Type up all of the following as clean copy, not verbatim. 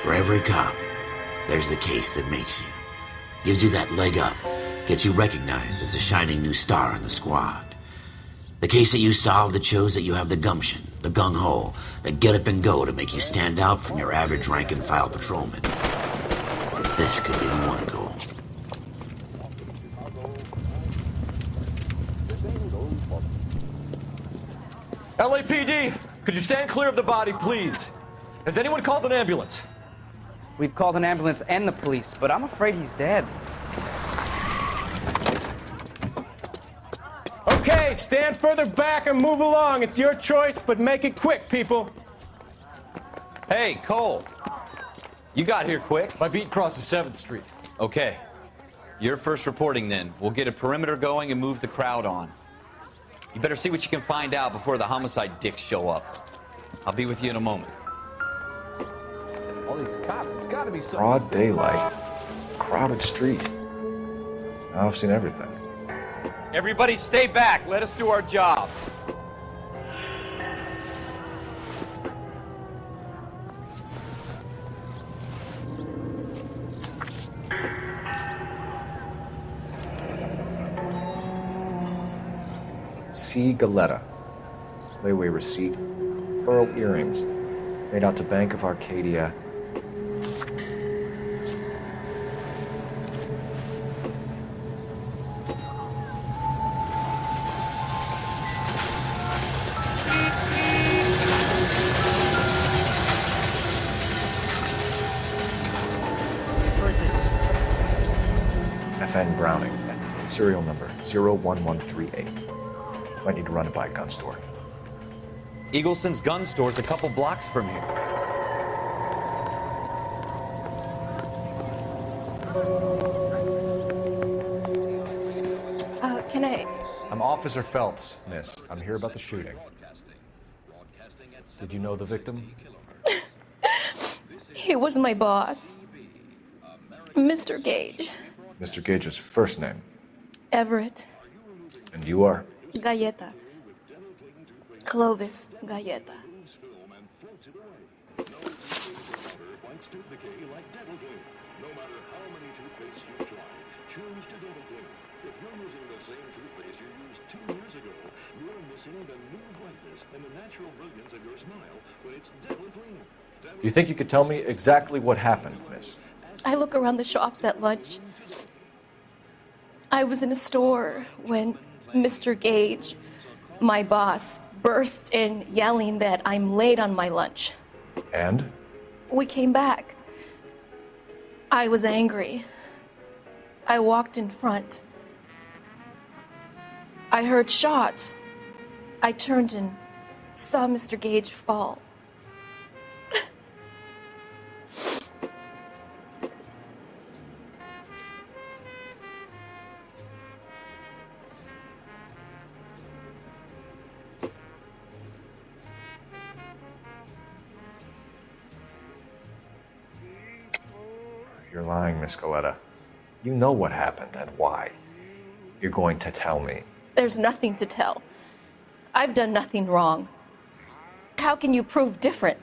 For every cop, there's the case that makes you. Gives you that leg up. Gets you recognized as the shining new star in the squad. The case that you solve that shows that you have the gumption, the gung-ho, the get up and go to make you stand out from your average rank-and-file patrolman. This could be the one, Cole. LAPD, could you stand clear of the body, please? Has anyone called an ambulance? We've called an ambulance and the police, but I'm afraid he's dead. Okay, stand further back and move along. It's your choice, but make it quick, people. Hey, Cole. You got here quick. My beat crosses 7th Street. Okay. You're first reporting then. We'll get a perimeter going and move the crowd on. You better see what you can find out before the homicide dicks show up. I'll be with you in a moment. All these cops, it's gotta be some... Broad daylight, crowded street. Now I've seen everything. Everybody stay back. Let us do our job. C. Galetta. Layaway receipt. Pearl earrings. Made out to Bank of Arcadia. FN Browning. Serial number 01138. Might need to run it by a gun store. Eagleson's gun store's a couple blocks from here. Can I... I'm Officer Phelps, miss. I'm here about the shooting. Did you know the victim? He was my boss. Mr. Gage. Mr. Gage's first name. Everett. And you are? Galleta. Clovis Galleta. Do you think you could tell me exactly what happened, miss? I look around the shops at lunch. I was in a store when Mr. Gage, my boss, bursts in yelling that I'm late on my lunch. And? We came back. I was angry. I walked in front. I heard shots. I turned and saw Mr. Gage fall. You're lying, Miss Galetta. You know what happened and why. You're going to tell me. There's nothing to tell. I've done nothing wrong. How can you prove different?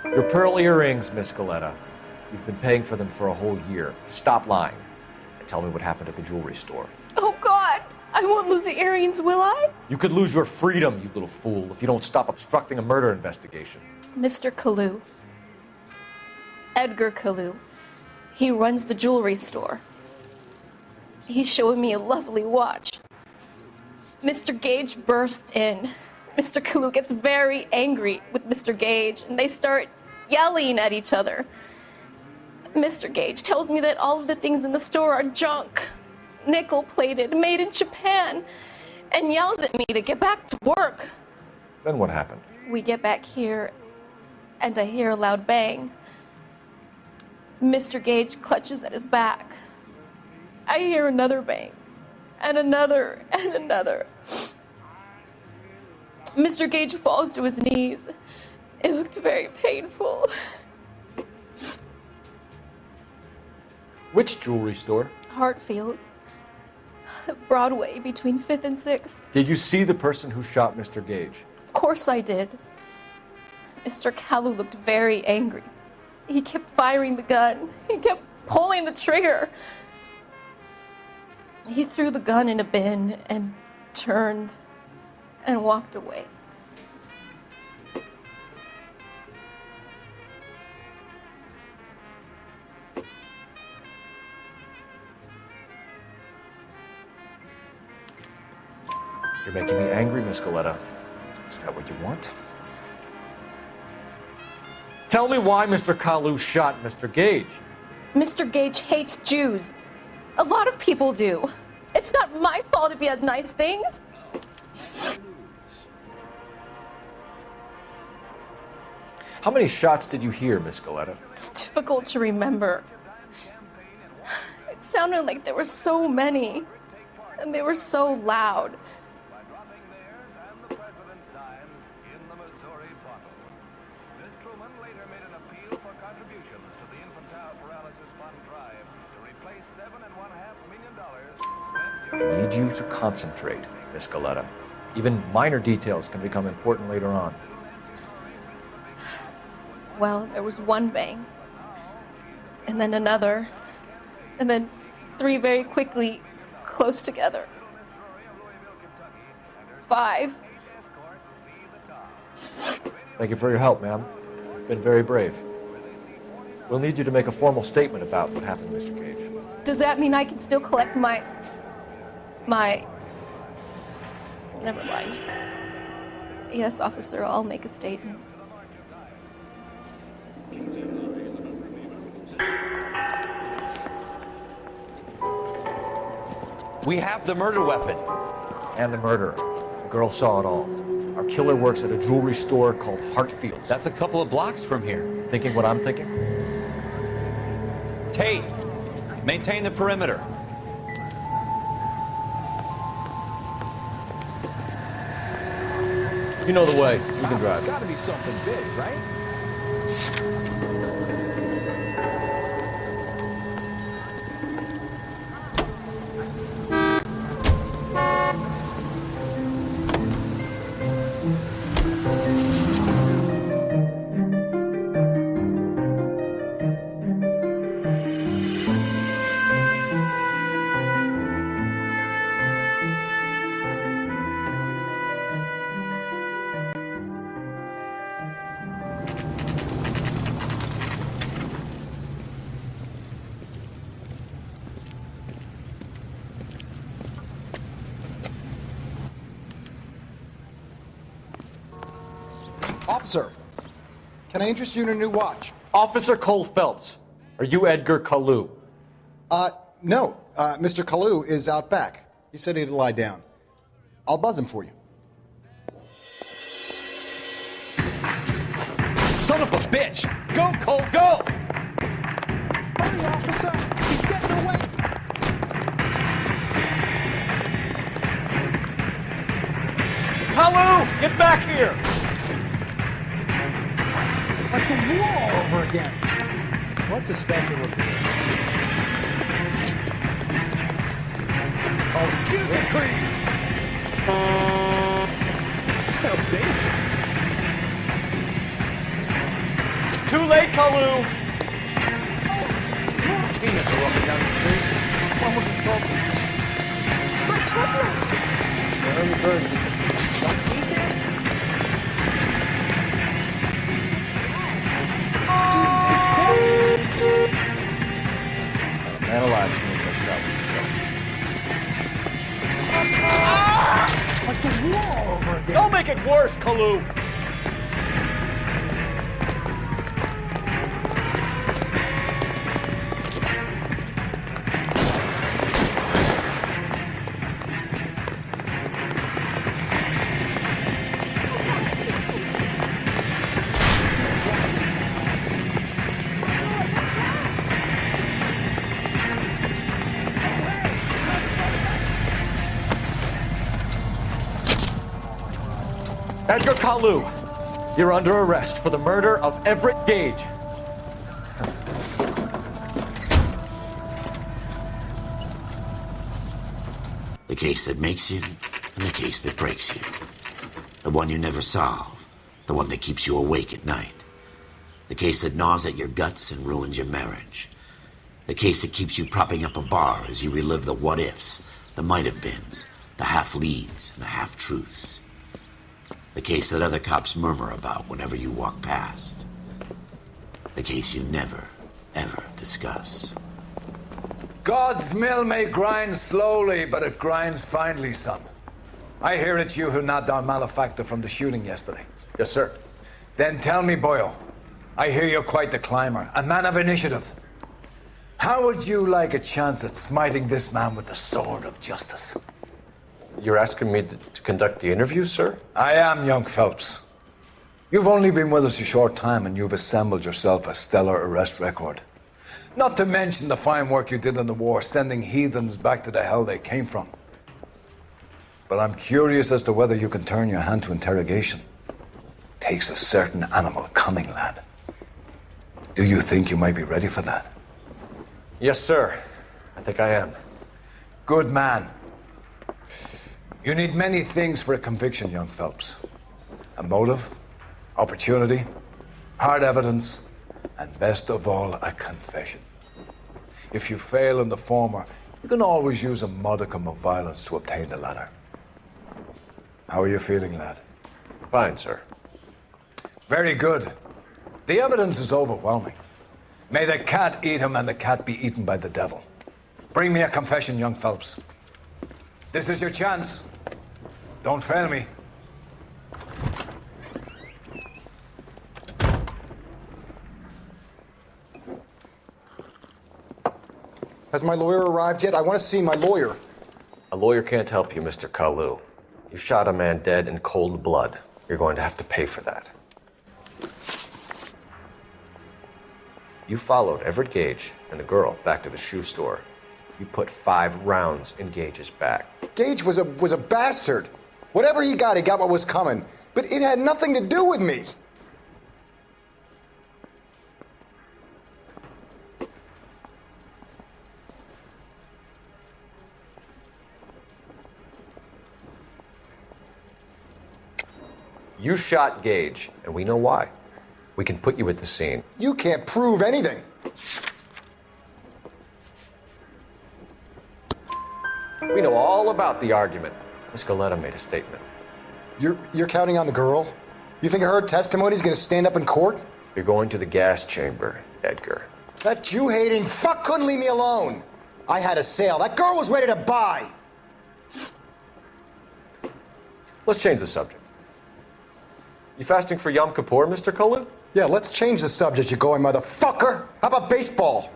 Your pearl earrings, Miss Galetta. You've been paying for them for a whole year. Stop lying and tell me what happened at the jewelry store. Oh, God! I won't lose the earrings, will I? You could lose your freedom, you little fool, if you don't stop obstructing a murder investigation. Mr. Kalu. Edgar Kalu. He runs the jewelry store. He's showing me a lovely watch. Mr. Gage bursts in. Mr. Kalu gets very angry with Mr. Gage, and they start yelling at each other. Mr. Gage tells me that all of the things in the store are junk, nickel-plated, made in Japan, and yells at me to get back to work. Then what happened? We get back here, and I hear a loud bang. Mr. Gage clutches at his back. I hear another bang, and another, and another. Mr. Gage falls to his knees. It looked very painful. Which jewelry store? Hartfield's. Broadway, between 5th and 6th. Did you see the person who shot Mr. Gage? Of course I did. Mr. Kalu looked very angry. He kept firing the gun. He kept pulling the trigger. He threw the gun in a bin and turned and walked away. You're making me angry, Miss Goleta. Is that what you want? Tell me why Mr. Kalu shot Mr. Gage. Mr. Gage hates Jews. A lot of people do. It's not my fault if he has nice things. How many shots did you hear, Miss Goleta? It's difficult to remember. It sounded like there were so many, and they were so loud. I need you to concentrate, Miss Goleta. Even minor details can become important later on. Well, there was one bang, and then another, and then 3 very quickly, close together. 5. Thank you for your help, ma'am. You've been very brave. We'll need you to make a formal statement about what happened, Mr. Gage. Does that mean I can still collect my... Never mind. Yes, officer, I'll make a statement. We have the murder weapon. And the murderer. The girl saw it all. Our killer works at a jewelry store called Hartfield's. That's a couple of blocks from here. Thinking what I'm thinking? Tate, maintain the perimeter. You know the way. You can drive. Gotta be something big, right? Officer, can I interest you in a new watch? Officer Cole Phelps, are you Edgar Kalu? No. Mr. Kalu is out back. He said he'd lie down. I'll buzz him for you. Son of a bitch! Go, Cole, go! Hurry, officer! He's getting away! Kalu, get back here! Like the wall over again. What's a special report? Oh, Judas Creed! So dangerous. Too late, Kalu! Peanuts are walking down the street. One was assaulted. Early birds. Don't eat this? Man alive, Like the wall over again. don't make it worse, Kalu! Edgar Kalu, you're under arrest for the murder of Everett Gage. case that makes you and the case that breaks you. The one you never solve. The one that keeps you awake at night. The case that gnaws at your guts and ruins your marriage. The case that keeps you propping up a bar as you relive the what-ifs, the might-have-beens, the half-leads, and the half-truths. The case that other cops murmur about whenever you walk past. The case you never, ever discuss. God's mill may grind slowly, but it grinds finely, son. I hear it's you who nabbed our malefactor from the shooting yesterday. Yes, sir. Then tell me, boyo, I hear you're quite the climber, a man of initiative. How would you like a chance at smiting this man with the sword of justice? You're asking me to conduct the interview, sir? I am, young Phelps. You've only been with us a short time and you've assembled yourself a stellar arrest record. Not to mention the fine work you did in the war, sending heathens back to the hell they came from. But I'm curious as to whether you can turn your hand to interrogation. Takes a certain animal cunning, lad. Do you think you might be ready for that? Yes, sir. I think I am. Good man. You need many things for a conviction, young Phelps. A motive, opportunity, hard evidence, and best of all, a confession. If you fail in the former, you can always use a modicum of violence to obtain the latter. How are you feeling, lad? Fine, sir. Very good. The evidence is overwhelming. May the cat eat him and the cat be eaten by the devil. Bring me a confession, young Phelps. This is your chance. Don't fail me. Has my lawyer arrived yet? I want to see my lawyer. A lawyer can't help you, Mr. Kalu. You shot a man dead in cold blood. You're going to have to pay for that. You followed Everett Gage and the girl back to the shoe store. You put 5 rounds in Gage's back. Gage was a bastard. Whatever he got what was coming. But it had nothing to do with me. You shot Gage, and we know why. We can put you at the scene. You can't prove anything. We know all about the argument. Miss Goleta made a statement. You're counting on the girl? You think her testimony's gonna stand up in court? You're going to the gas chamber, Edgar. That Jew-hating fuck couldn't leave me alone. I had a sale. That girl was ready to buy. Let's change the subject. You fasting for Yom Kippur, Mr. Kalu? Yeah, let's change the subject, you going motherfucker. How about baseball?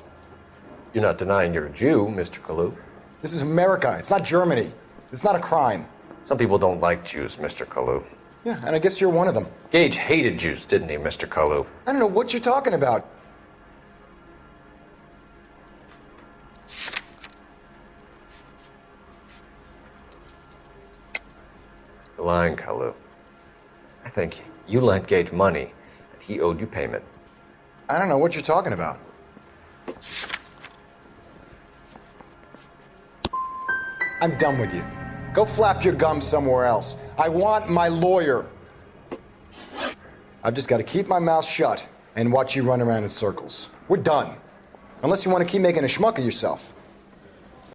You're not denying you're a Jew, Mr. Kalu. This is America. It's not Germany. It's not a crime. Some people don't like Jews, Mr. Kalu. Yeah, and I guess you're one of them. Gage hated Jews, didn't he, Mr. Kalu? I don't know what you're talking about. You're lying, Kalu. I think you lent Gage money, and he owed you payment. I don't know what you're talking about. I'm done with you. Go flap your gums somewhere else. I want my lawyer. I've just got to keep my mouth shut and watch you run around in circles. We're done. Unless you want to keep making a schmuck of yourself.